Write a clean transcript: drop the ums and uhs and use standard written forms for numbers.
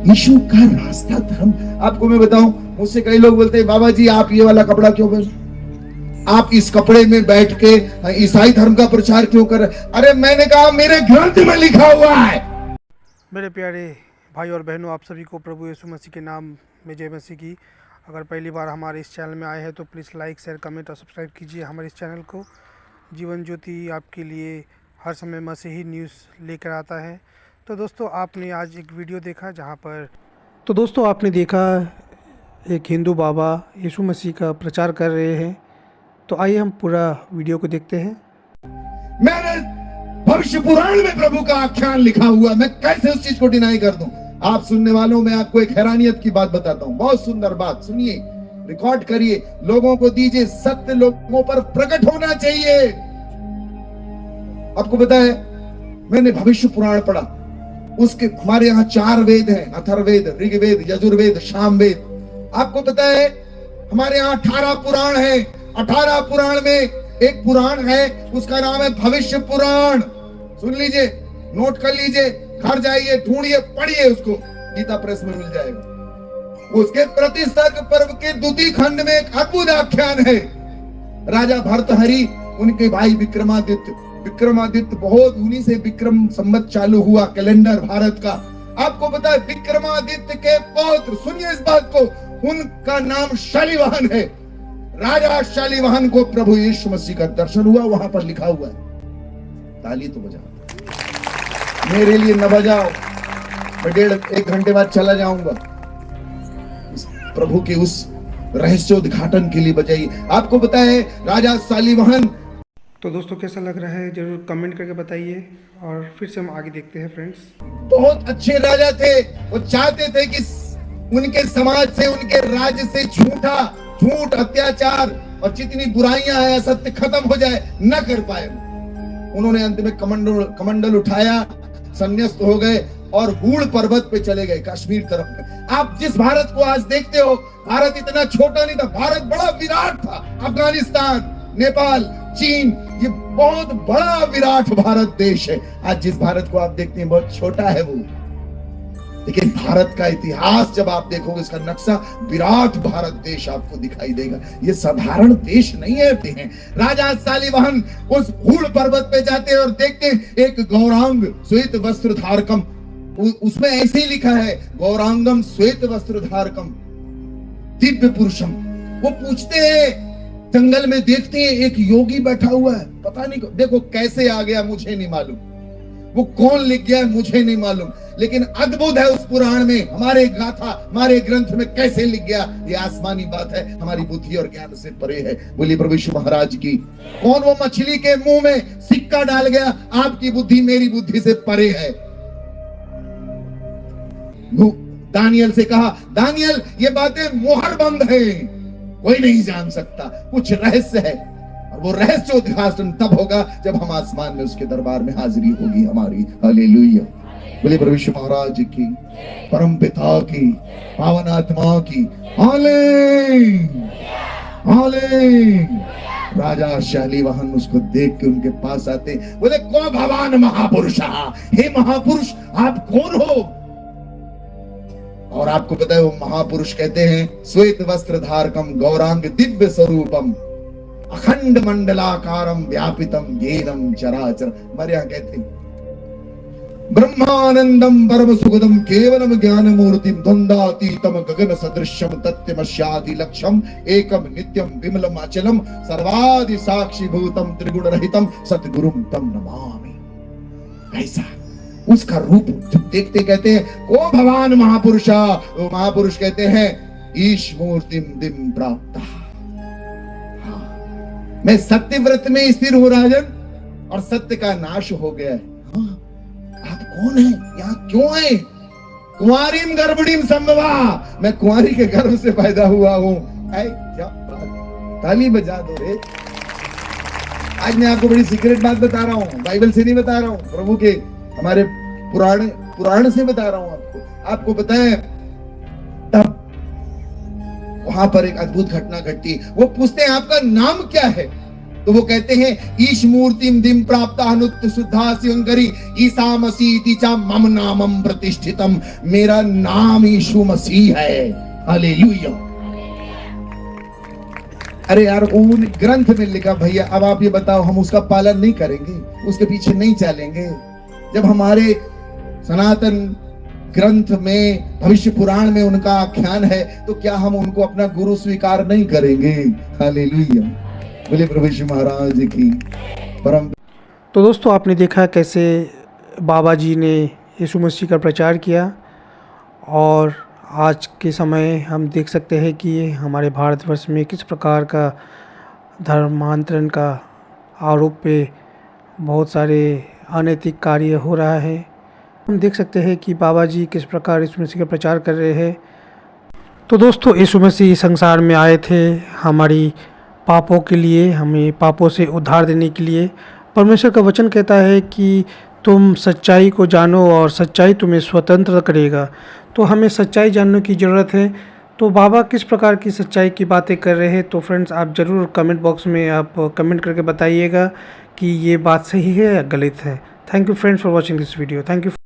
यीशु का रास्ता धर्म। आपको मैं बताऊं, मुझसे कई लोग बोलते हैं बाबा जी आप ये वाला कपड़ा क्यों पहने, आप इस कपड़े में बैठ के ईसाई धर्म का प्रचार क्यों कर रहे। अरे मैंने कहा मेरे ग्रंथ में लिखा हुआ है। मेरे प्यारे भाई और बहनों, आप सभी को प्रभु यीशु मसीह के नाम में जय मसीह की। अगर पहली बार हमारे इस चैनल में आए हैं तो प्लीज़ लाइक शेयर कमेंट और सब्सक्राइब कीजिए हमारे इस चैनल को। जीवन ज्योति आपके लिए हर समय मसीही न्यूज़ लेकर आता है। तो दोस्तों आपने आज एक वीडियो देखा जहां पर आपने देखा एक हिंदू बाबा यीशु मसीह का प्रचार कर रहे हैं। तो आइए हम पूरा वीडियो को देखते हैं। मैंने भविष्य पुराण में प्रभु का आख्यान लिखा हुआ, मैं कैसे उस चीज को डिनाई कर दूं। आप सुनने वालों में आपको एक हैरानियत की बात बताता हूं, बहुत सुंदर बात सुनिए, रिकॉर्ड करिए, लोगों को दीजिए, सत्य लोगों पर प्रकट होना चाहिए। आपको पता है मैंने भविष्य पुराण पढ़ा, उसके हमारे यहाँ 4 वेद हैं, अथर्ववेद, ऋग्वेद, यजुर्वेद, सामवेद। आपको पता है हमारे यहाँ 18 पुराण है। 18 पुराण में एक पुराण है, उसका नाम है भविष्य पुराण। सुन लीजिए, नोट कर लीजिए, घर जाइए, ढूंढिए, पढ़िए उसको, गीता प्रेस में मिल जाएगा। उसके प्रतिष्ठा पर्व के द्वितीय खंड में एक अद्भुत आख्यान है। राजा भर्तहरि, उनके भाई विक्रमादित्य बहुत उन्हीं से विक्रम संवत चालू हुआ, कैलेंडर भारत का। आपको पता है विक्रमादित्य के पौत्र, सुनिए इस बात को, उनका नाम शालिवाहन है। राजा शालिवाहन को प्रभु यीशु मसीह का दर्शन हुआ, वहां पर लिखा हुआ है। ताली तो बजाओ, मेरे लिए न बजाओ, मैं 1.5 घंटे बाद चला जाऊंगा। प्रभु के उस रहस्योद्घाटन के लिए बजाइए। आपको पता है राजा शालिवाहन। तो दोस्तों कैसा लग रहा है जरूर कमेंट करके बताइए और फिर से हम आगे देखते हैं फ्रेंड्स। बहुत अच्छे राजा थे, वो चाहते थे कि उनके समाज से, उनके राज्य से झूठ, अत्याचार और जितनी बुराइयां हैं, असत्य खत्म हो जाए, न कर पाए। उन्होंने अंत में कमंडल उठाया, संन्यास्त हो गए और हूड़ पर्वत पे चले गए, कश्मीर तरफ में। आप जिस भारत को आज देखते हो, भारत इतना छोटा नहीं था, भारत बड़ा विराट था। अफगानिस्तान, नेपाल, चीन, ये बहुत बड़ा विराट भारत देश है। आज जिस भारत को आप देखते हैं बहुत छोटा है वो, लेकिन भारत का इतिहास जब आप देखोगे, इसका नक्शा, विराट भारत देश आपको दिखाई देगा। ये साधारण देश नहीं है। राजा शालिवाहन उस हूड़ पर्वत पे जाते हैं और देखते हैं एक गौरांग श्वेत वस्त्र धारकम, उसमें ऐसे ही लिखा है गौरांगम श्वेत वस्त्र धारकम दिव्य पुरुषम। वो पूछते हैं, जंगल में देखते हैं एक योगी बैठा हुआ है, पता नहीं देखो कैसे आ गया मुझे नहीं मालूम, वो कौन लिख गया मुझे नहीं मालूम, लेकिन अद्भुत है उस पुराण में, हमारे गाथा, हमारे ग्रंथ में कैसे लिख गया, ये आसमानी बात है, हमारी बुद्धि और ज्ञान से परे है। बोलिए प्रभु यीशु महाराज की। कौन वो मछली के मुंह में सिक्का डाल गया, आपकी बुद्धि मेरी बुद्धि से परे है। दानियल से कहा, दानियल ये बातें मोहर बंद है, कोई नहीं जान सकता, कुछ रहस्य है, और वो रहस्योद्घाटन तब होगा जब हम आसमान में उसके दरबार में हाजिरी होगी हमारी। हालेलुया। बोले प्रभु यीशु महाराज की, परम पिता की, पावन आत्मा की हाले। राजा शालिवाहन उसको देख के उनके पास आते, बोले को भगवान महापुरुषा, हे महापुरुष आप कौन हो। और आपको पता है वो महापुरुष कहते हैं श्वेत वस्त्र धारकम गौरांग दिव्य स्वरूपम अखंड मंडलाकारम व्यापितम येनम चराचर। हमारे यहाँ कहते हैं ब्रह्मानंदम परम सुखदम केवलम ज्ञान मूर्तिम द्वंद्वातीतम गगन सदृश्यम तत्त्वमस्यादि लक्ष्यम एकम नित्यम विमलम अचलम सर्वादि साक्षी भूतम त्रिगुण रहितम सतगुरुम तम नमामि। ऐसा उसका रूप जब देखते कहते हैं को भगवान महापुरुषा, वो महापुरुष कहते हैं ईश मूर्तिम दिम प्राप्ता। हाँ, मैं सत्यव्रत में स्थिर हूं राजन, और सत्य का नाश हो गया है। हाँ, आप कौन हैं, यहाँ क्यों आए। कुंवारीम गर्भणीम संभवा, मैं कुंवारी के गर्भ से पैदा हुआ हूं। क्या बात, ताली बजा दो रे। आज मैं आपको बड़ी सीक्रेट बात बता रहा हूं, बाइबल से नहीं बता रहा हूं, प्रभु के हमारे पुराण से बता रहा हूं आपको। आपको पता है तब वहां पर एक अद्भुत घटना घटती। वो पूछते हैं आपका नाम क्या है। तो वो कहते हैं ईश मूर्तिम दिम प्राप्ता हनुत शुद्धा शिवंकरी ईसा मसीह इति चा मम नामम प्रतिष्ठितम, मेरा नाम यीशु मसीह है। हालेलुया। अरे यार उन ग्रंथ में लिखा, भैया अब आप ये बताओ, हम उसका पालन नहीं करेंगे, उसके पीछे नहीं चलेंगे? जब हमारे सनातन ग्रंथ में, भविष्य पुराण में उनका आख्यान है, तो क्या हम उनको अपना गुरु स्वीकार नहीं करेंगे? हालेलुया। बोले प्रभु यीशु महाराज की परम। तो दोस्तों आपने देखा कैसे बाबा जी ने यीशु मसीह का प्रचार किया, और आज के समय हम देख सकते हैं कि हमारे भारतवर्ष में किस प्रकार का धर्मांतरण का आरोप पे बहुत सारे अनैतिक कार्य हो रहा है। हम देख सकते हैं कि बाबा जी किस प्रकार यीशु मसीह का प्रचार कर रहे हैं। तो दोस्तों यीशु मसीह संसार में आए थे हमारी पापों के लिए, हमें पापों से उद्धार देने के लिए। परमेश्वर का वचन कहता है कि तुम सच्चाई को जानो और सच्चाई तुम्हें स्वतंत्र करेगा। तो हमें सच्चाई जानने की ज़रूरत है। तो बाबा किस प्रकार की सच्चाई की बातें कर रहे हैं, तो फ्रेंड्स आप ज़रूर कमेंट बॉक्स में आप कमेंट करके बताइएगा कि ये बात सही है या गलत है। Thank you friends for watching this video. Thank you.